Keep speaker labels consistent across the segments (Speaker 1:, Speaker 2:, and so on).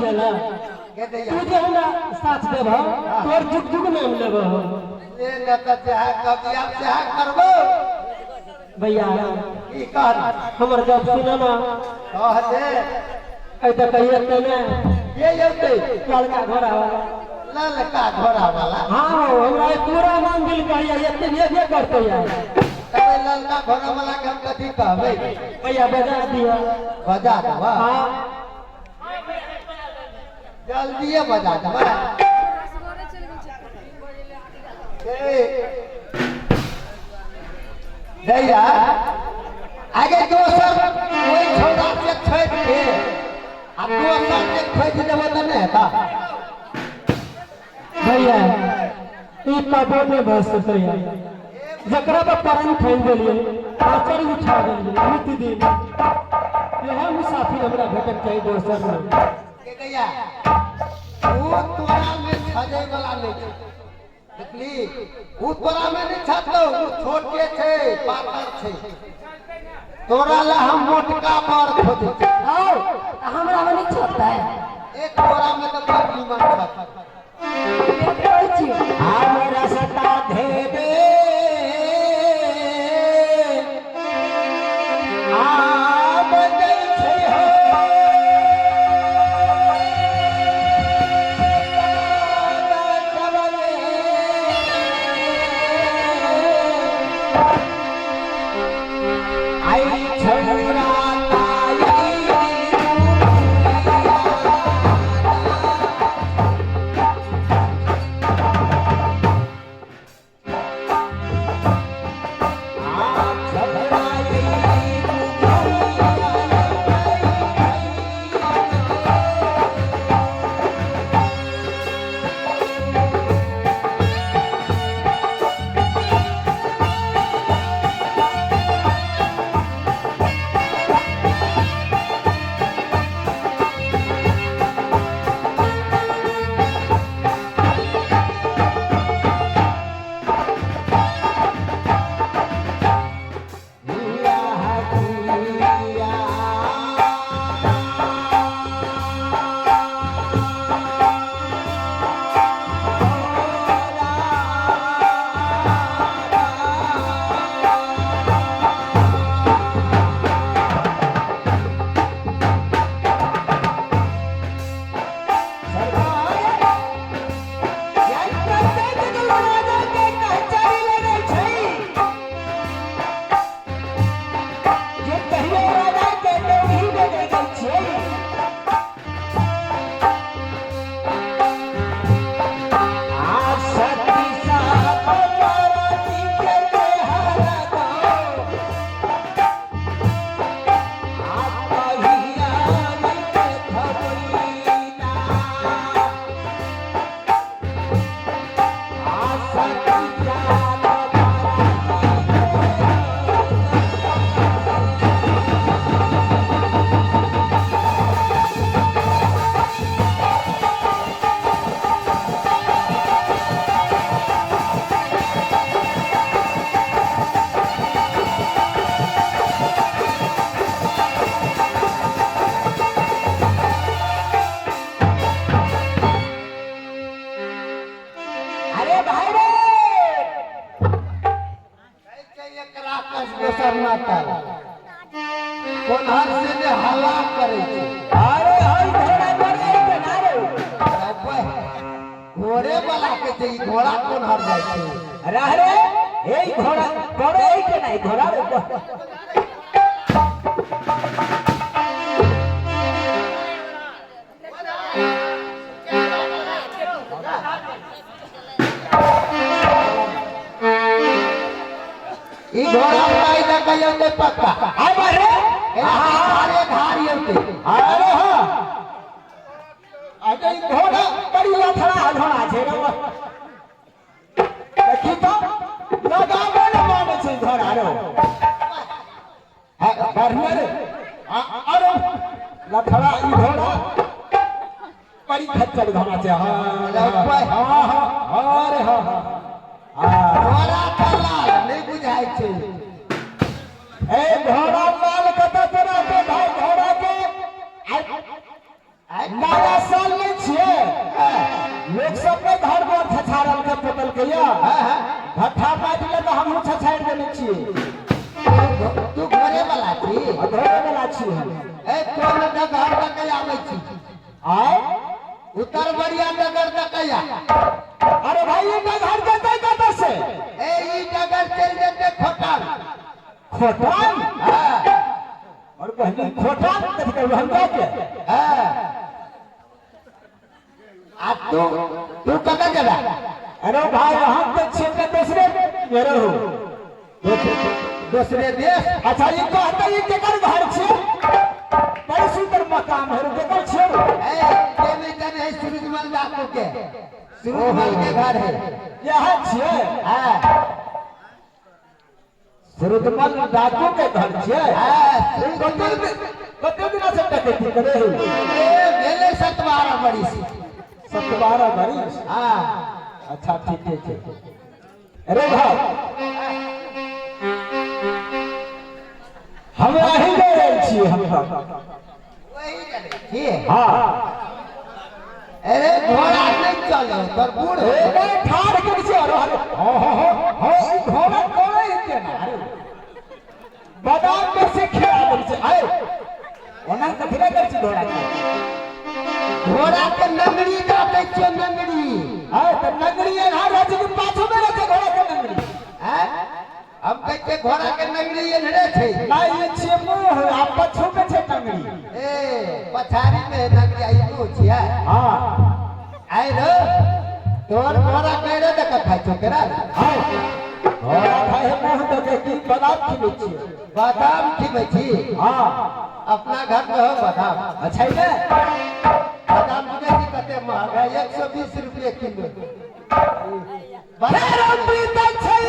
Speaker 1: जाला तू जे हमरा साथ देब तोर जुग जुग नाम लेब
Speaker 2: ए न त चाहे कभी आप चाहे करबो
Speaker 1: भैया
Speaker 2: की कर
Speaker 1: हमर जब सुना ना
Speaker 2: कह दे
Speaker 1: ऐ त कहिए त ने
Speaker 2: ये येते
Speaker 1: लड़का घोड़ा वाला
Speaker 2: ललका घोड़ा वाला
Speaker 1: हां हमरा पूरा नाम दिल कहिए एते ये करते यार
Speaker 2: तबे ललका घोड़ा वाला के हम कथी कहबै
Speaker 1: भैया बजा दिया
Speaker 2: बजा दबा
Speaker 1: हां
Speaker 2: जल्दी बजा दबा दैया आगे दोसर कोई छोड़ा के छैट के आ दोसर के खोज देबो त नै हेता
Speaker 1: भैया ई पापो में बस तो यार जकरा पर परन खैल देलिए आचर उठा देलिए नित दिन यह मुसाफिर हमरा भेटक चाहिए दोसर में
Speaker 2: के दैया वो तोरा में छजे वाला नहीं देखली वो तोरा में नहीं छतो वो छोटे छे पातर छे तोरा ला हम मोटका पर खोदे छे
Speaker 1: आओ हमरा में नहीं छता है
Speaker 2: एक तोरा में तो बड़ी नीमन छत
Speaker 1: हमरा सता दे दे आ बदल छै हो आई छोरा
Speaker 2: कोनहर से ने हल्ला करे छे
Speaker 1: अरे हई घोड़ा पर के ना रे
Speaker 2: घोड़े वाला के जे ई घोड़ा कोनहर जाय छे
Speaker 1: रह रे ए घोड़ा करे के नहीं घोड़ा रे
Speaker 2: ई घोड़ा पाई ना कहियो ते पक्का
Speaker 1: अरे
Speaker 2: अरे धारी होते
Speaker 1: अरे हां अरे घोड़ा बड़ी लथड़ा घोड़ा छे रे देखी तो लगावे न माने छे घोड़ा रो बढ़िया रे अरे लथड़ा ई घोड़ा बड़ी खच्चर घोड़ा छे हां हां अरे हां
Speaker 2: घोड़ा लाल नहीं बुझाई छे
Speaker 1: ए घोड़ा लाल कत तोरा के भाई घोड़ा के नया साल में छिए लोग सब के घर पर छछारल के पोतल के या भट्ठा माटी ले तो हमहु छछाड़ देने छिए
Speaker 2: तू घरे वाला छी
Speaker 1: घरे वाला छिए
Speaker 2: ए कोन डगर तक आबै छी
Speaker 1: आए
Speaker 2: उत्तर बड़िया डगर तक या
Speaker 1: अरे भाई ये घर जते कत से
Speaker 2: ए ई डगर चल जेते खोटान
Speaker 1: खोटान
Speaker 2: हां
Speaker 1: और पहले खोटान देख के हम के
Speaker 2: हां आ तू कत जला
Speaker 1: अरे भाई हम तो क्षेत्र दूसरे मेरे हो
Speaker 2: दूसरे देश
Speaker 1: अच्छा ये कहता ये केकर घर छे बड़ी सुंदर मकान है केकर छे
Speaker 2: ए केमे जन है सूरजमल डाकू के सूरजमल के घर है
Speaker 1: यह छे
Speaker 2: हां
Speaker 1: सूरजमल डाकू के घर छे
Speaker 2: हां
Speaker 1: कते दिन से टके करे हो
Speaker 2: ए भेले 17 बरिस
Speaker 1: 17 बरिस
Speaker 2: हां
Speaker 1: अच्छा ठीक है अरे भाई हम यही ले रहे छी हम
Speaker 2: वही करे छी
Speaker 1: हां
Speaker 2: अरे घोड़ा नहीं चलो तर बूढ़
Speaker 1: ए ठाड़ के से अरे हो घोड़ा कोई के ना अरे बादाम में से खेला दे से आए ओना कथरा कर छी
Speaker 2: घोड़ा के नंगड़ी काटे छे नंगड़ी
Speaker 1: हां त नगरी है हां राज के पाछो में रखे घोड़ा के नगरी
Speaker 2: हैं हम कहते घोड़ा के नंगड़ी ये नड़े छे
Speaker 1: ना ये छे मुंह आप पछो में छे नगरी
Speaker 2: ए पछाड़ी में नंगड़ी आई तू छिया
Speaker 1: हां
Speaker 2: आई रो तोर घोड़ा केरे देख खाइ छो केरा
Speaker 1: हां घोड़ा खाए मुंह देखे की बादाम की बेची
Speaker 2: बादाम खिबै छी
Speaker 1: हां
Speaker 2: अपना घर में हो बादाम
Speaker 1: अच्छा है
Speaker 2: बादाम के जी कते महंगा 120 रुपए किलो
Speaker 1: बड़ा रुपये तक छे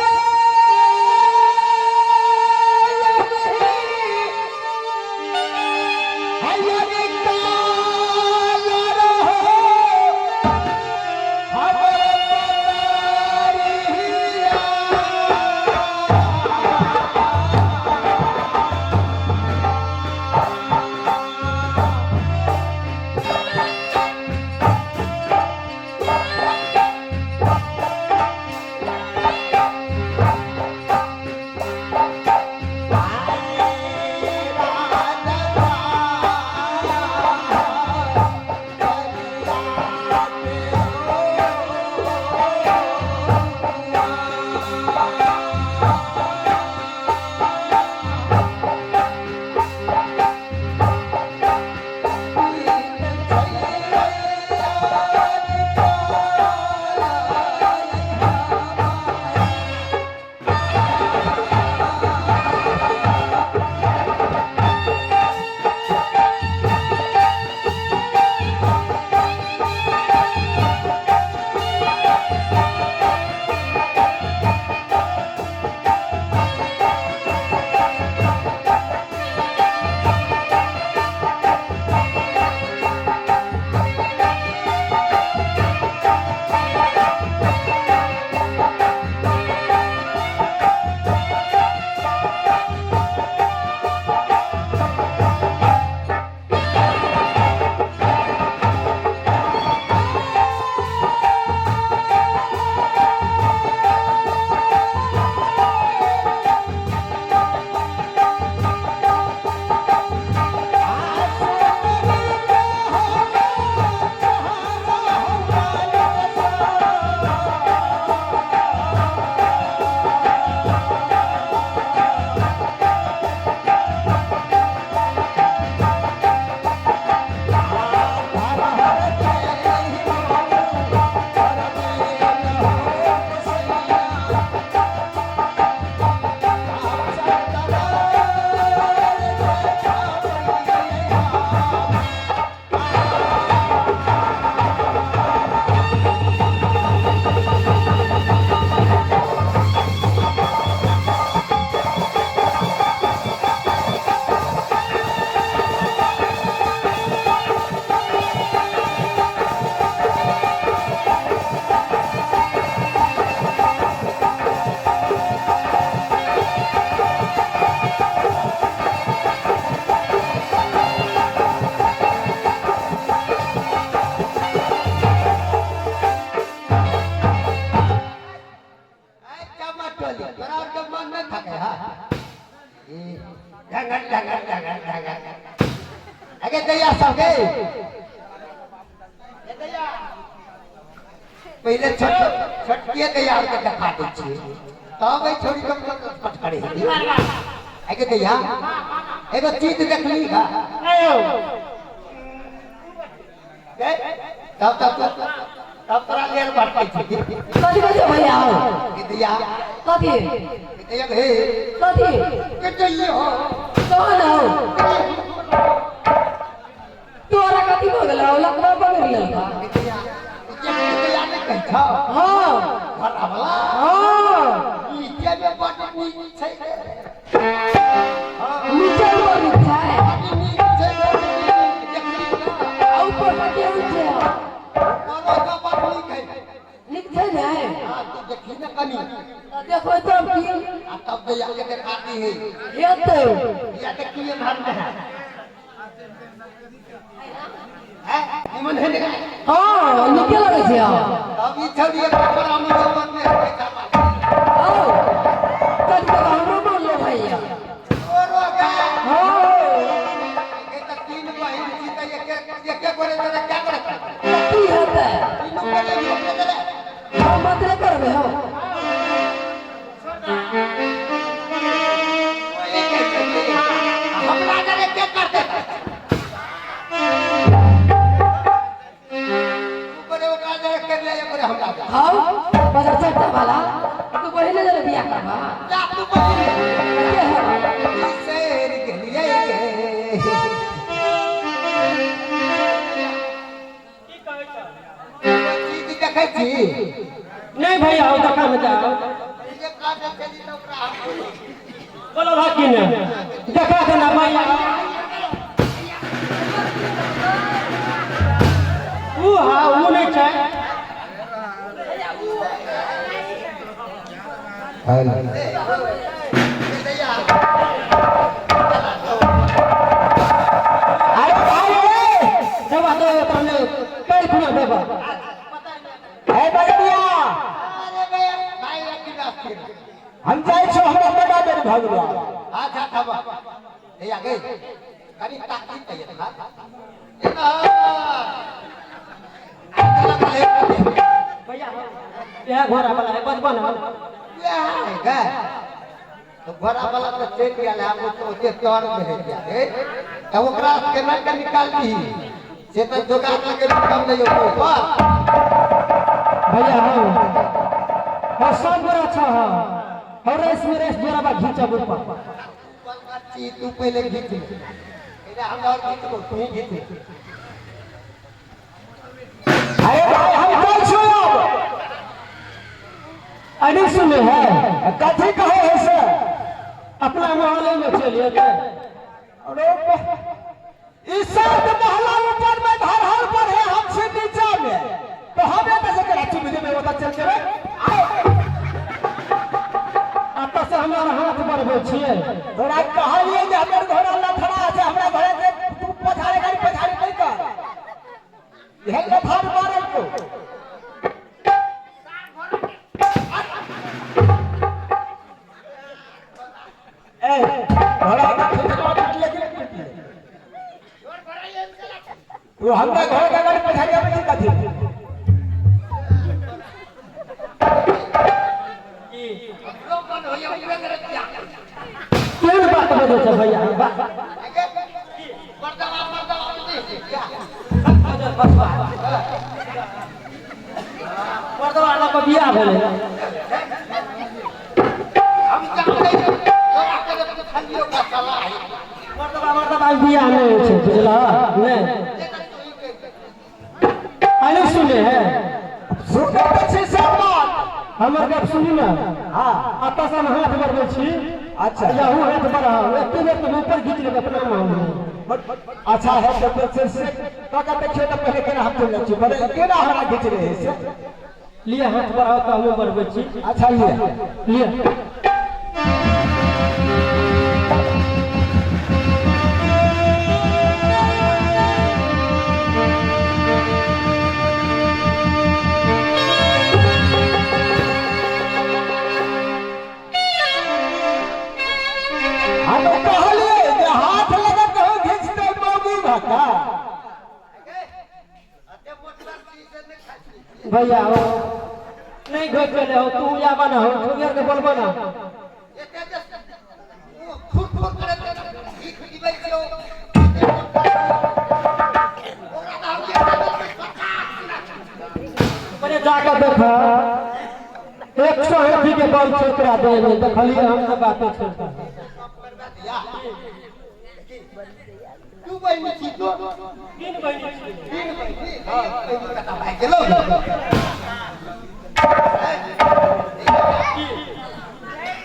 Speaker 2: के दैया सबके पहले छोटकिए दैया के दिखा दे छी तब भाई छोड़ी कम पट करे आगे दैया एगो चीज देखली का तब तोरा लेर बढ़ते छी
Speaker 3: कथी कथी भैया
Speaker 2: के दैया
Speaker 3: कथी
Speaker 2: दैया हे
Speaker 3: कथी
Speaker 2: के दैया हो
Speaker 3: कौन हो तोरा कथी हो गेल लकड़ा बगल लेलका
Speaker 2: दैया ने कहता
Speaker 3: हां
Speaker 2: भला भला
Speaker 3: हां
Speaker 2: नीचे में बड़ नीच छै
Speaker 3: नीचे बड़ी छै
Speaker 2: नीच छै
Speaker 3: ऊपर में केहन छै
Speaker 2: कोनो का बड़ नीक है
Speaker 3: नीक छै ने
Speaker 2: हां तू देखी न कनी
Speaker 3: देखो तब की
Speaker 2: आ तब दैया के दिखाती है
Speaker 3: हेतै
Speaker 2: या देखिए घर में है निमन है ने
Speaker 3: हां नीके लगे छै
Speaker 2: अब ई छोड़िए बड़ा मुझे में है
Speaker 3: आओ चल के हमरो मान लो भैया
Speaker 2: ओरो का
Speaker 3: हां
Speaker 2: के त तीन बहिन छी त एक करे त क्या करे
Speaker 3: की हेतै
Speaker 2: तीनों करे
Speaker 3: हम मत करबे हो
Speaker 2: हम ना करे के करते ऊपर वो का करे कर ले ऊपर हम ना
Speaker 3: हां बाजार चट्टा वाला तू पहले जरा बियाह करबा
Speaker 2: जा तू बहिन
Speaker 3: के है
Speaker 2: शेर के लिए की कहै छी
Speaker 1: नहीं भैया हो देखा में जाओ
Speaker 2: ये का चली तो ओकरा
Speaker 1: बोलो भागी ने देखा दे ना भैया वो नहीं छै
Speaker 2: हेलो
Speaker 1: अरे भाई देवा तो तने पैर खुना देवा है बजरिया
Speaker 2: अरे भाई एक रास्ते
Speaker 1: हम जाय छो हमरा बड़ा बेर भगवा
Speaker 2: अच्छा तब ए आ गई कनी ताकी तैयार था
Speaker 1: भैया यह घोड़ा वाला है बचपन है
Speaker 2: तो घोड़ा वाला तो चल गया है हम तो ओते तौर में है गया है तो ओकरा केना के निकाल दी से तो दुकान लगे कम नहीं हो
Speaker 1: भैया हो सब बड़ा अच्छा है और रेस में रेस जोरा बा घींचा ऊपर
Speaker 2: तू पहले घींच ले हम और घींच तू ही घींच
Speaker 1: अरे भाई हम कौन छो अरे सुने है कथी कहे है सर अपना मोहल्ले में चलिए अरे इस साथ मोहल्ला ऊपर में घर हर पर है हम से नीचे में तो हम ये कैसे कराची में होता चल के आता से हमारा हाथ बढ़बे छिए तोरा कहलिए जे हमर घोड़ा लफड़ा छै हमरा घरे से तू पछाड़े नहीं कर यह लफड़ मारल को ए घोड़ा तू हमरा घोड़ा का गाड़ी पछाड़े में कथी केन बात बजे छै भैया मर्दवा वाला को बियाह भेलै मर्दवा बियाह नहीं होइ छै बुझला नहीं अरे सुने है सुने छै सब बात हमर गप सुनी ना हां आता से हम हाथ बढ़बै छी अच्छा यहू हाथ बढ़ा एते बेर तो ऊपर खींच लेबै अपना मांग अच्छा है जब से काका देखिए तो पहले केना हाथ ले छी बड़े केना हमरा खींच रहे से लिए हाथ बढ़ाओ तो हम बढ़बै छी अच्छा लिए हम कहलिए जे हाथ लगा के घींचते मौगी भका भैया हो नहीं घर चले हो तू या बना हो तू यार के बोल बना
Speaker 2: फुट फुट करे ठीक दिबै दियो
Speaker 1: मैंने जाकर देखा 180 के बल क्षेत्र दे में तो खाली हम सब बातें छोड़ता
Speaker 2: तू बहिनी छी तो
Speaker 1: तीन बहिनी
Speaker 2: हां कथा भाई गेलो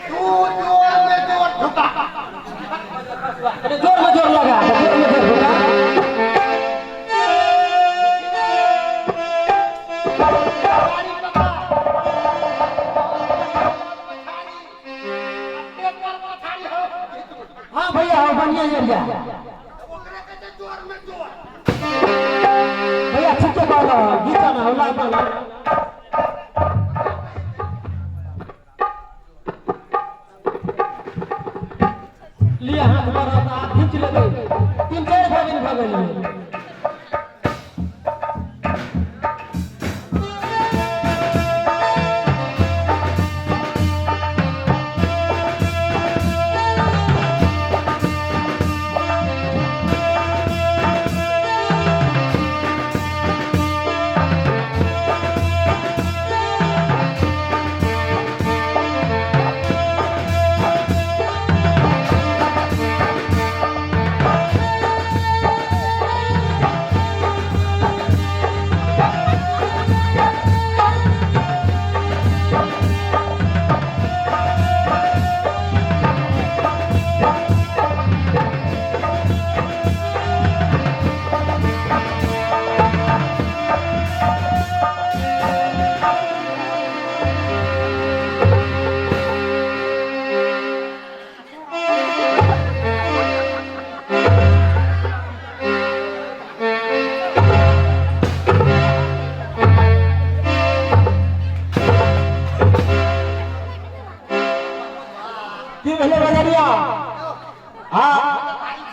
Speaker 2: तू जोर में जोर ढुका
Speaker 1: अरे जोर में जोर लगा जोर में जोर लगा हाँ भैया हाँ बढ़िया एरिया भैया ठीक है बोलो गीता ना होला बोलो लिया हाथ मारो आप खींच लेते 3-4 भागन भागन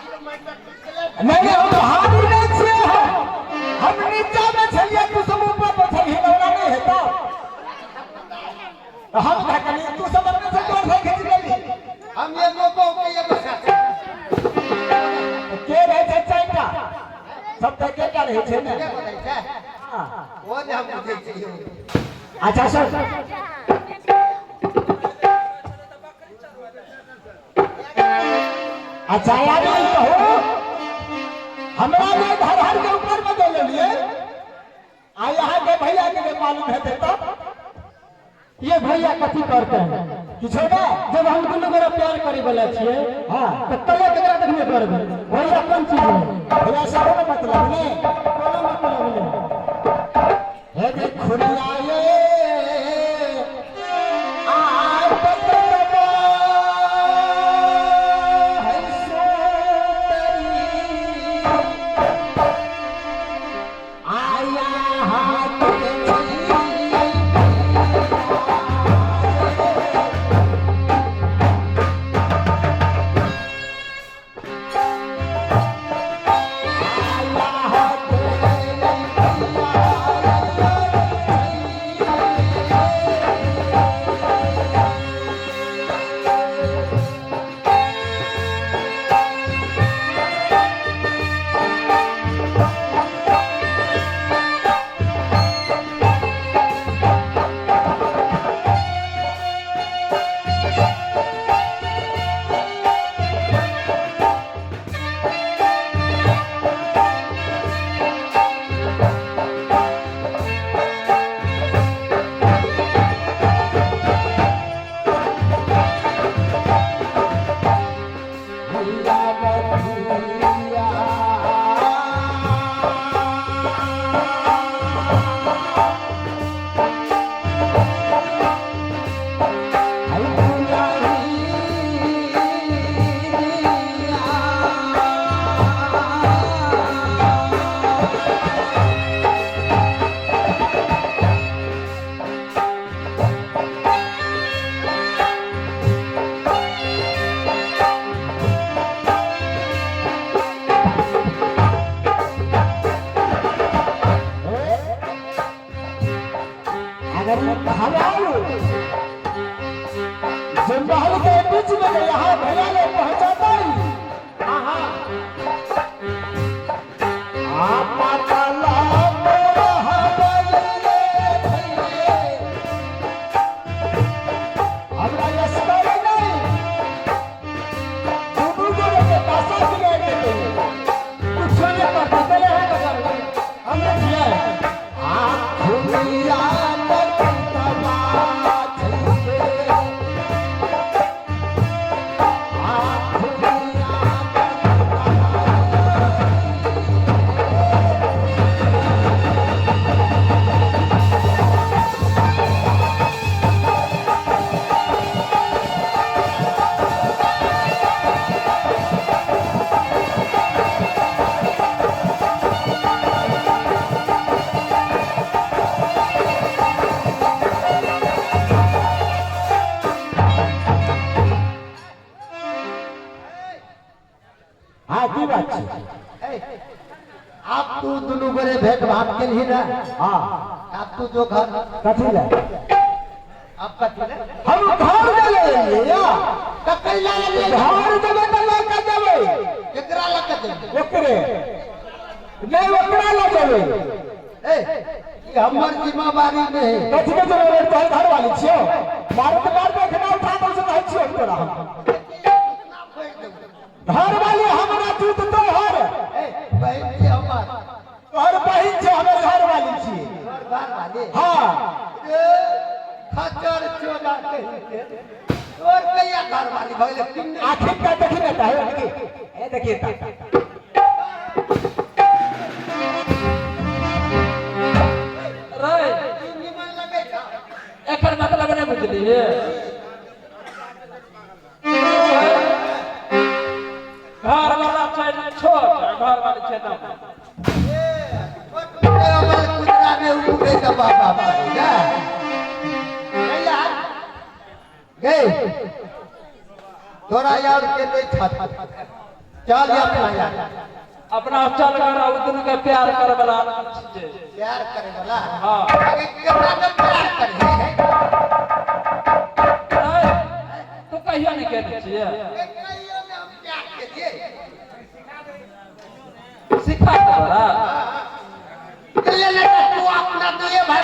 Speaker 3: नहीं हम हारी नहीं छे हम नीचा में छलिए तू सब ऊपर बैठल हिलौना नहीं है तो हम ढकनी तू सब अपने से जोर से खींच लेली
Speaker 2: हम एगो को एगो साथ
Speaker 3: के रहे छै चाइटा सब तक के क्या रहे छै ना
Speaker 2: के बोलै छै ओ जे हम बुझै छियै
Speaker 3: अच्छा सर अच्छा यार नहीं कहो हमरा में धरहर के ऊपर में दे लेलिए आ यहाँ के भैया के मालूम है तो
Speaker 1: ये भैया कथी करते हैं
Speaker 3: किछो ना
Speaker 1: जब हम दुनू गोरा प्यार करे वाला छिए
Speaker 3: हाँ
Speaker 1: तो कले केकरा तक में करबे भैया कोन चीज है
Speaker 3: भैया सब मतलब ने
Speaker 1: कोनो मतलब नहीं
Speaker 3: हे देख खुरियाए आज तक अगर हलाल जो महल के बीच में यहाँ भैया ने पहुंचाता ही आप माता आप तू दोनों गोरे भेंट भाट के लिए ना हाँ आप तू जो घर कथी ले आप कथी ले हम घर ले लेंगे या ककई ले लेंगे घर देबे त ले के देबे केकरा ले के देबे ओकरे नहीं ओकरा ले देबे ए ये हमर जिम्मेवारी में है कथी के जरूरत है घर वाली छियो मारत मार के खना उठा दो से कहै छियो तोरा घर वाली हमरा दूध तो हर बहन जी हमर तोहर बहन छै हमर घर वाली छी घर वाली हां खचर चोदा के तोर कहिया घर वाली भइले आखिर का देखि ना है ए देखिए रे निमन लगे एकर मतलब नहीं बुझलिए घर वाला छै छोट घर वाली छै ना ए हमर कुतरा में उड़े का बाबा जा गैया गए तोरा यार के नहीं छत चल अपना यार अपना चल कर उतन के प्यार करे वाला प्यार करे वाला हां केकरा से प्यार करे है तो कहियो नहीं कहते छिए कहियो में हम क्या के सिखा दे तोरा ले ले तू अपना तो ये भाई